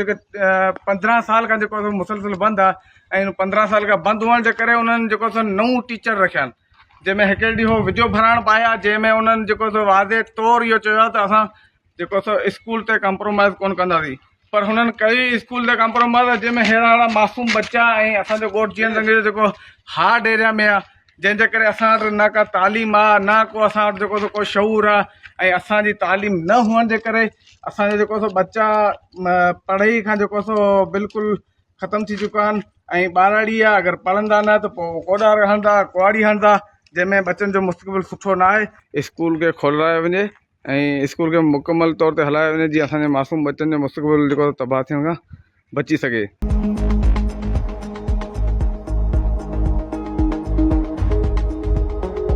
जेके 15 साल खां जेको सो मुसलसिल बंदि आहे ऐं 15 साल खां बंदि हुअण जे करे उन्हनि जेको सो नऊं टीचर रखिया आहिनि, जंहिंमें हिकिड़े ॾींहुं हो विडियो भराइण पाया, जंहिंमें उन्हनि जेको सो वाज़े तौरु इहो चयो त असां जेको सो स्कूल ते कॉम्प्रोमाइज़ कोन कंदासीं। पर हुननि कई स्कूल ते कॉम्प्रोमाइज़, जंहिंमें अहिड़ा मासूम बच्चा ऐं असांजो ॻोठु जीअं संगे जेको हार्ड एरिया में आहे, जंहिंजे करे असां वटि न का तालीम आहे, न को असां वटि जेको सो को शऊर आहे, ऐं असांजी तालीम न हुअण जे करे असांजो जेको सो बच्चा पढ़ाई खां जेको सो बिल्कुलु ख़तमु थी चुका आहिनि। ऐं ॿारड़ी आहे, अगरि पढ़ंदा न त पोइ कोॾा हणंदा, कुआड़ी हणंदा, जंहिंमें बच्चनि जो मुस्तक़बिल सुठो न आहे। स्कूल खे खोलायो वञे ऐं स्कूल खे मुकमल तौर ते हलायो वञे, जीअं असांजे मासूम बच्चनि जो मुस्तक़बिल जेको तबाह थियण खां बची सघे।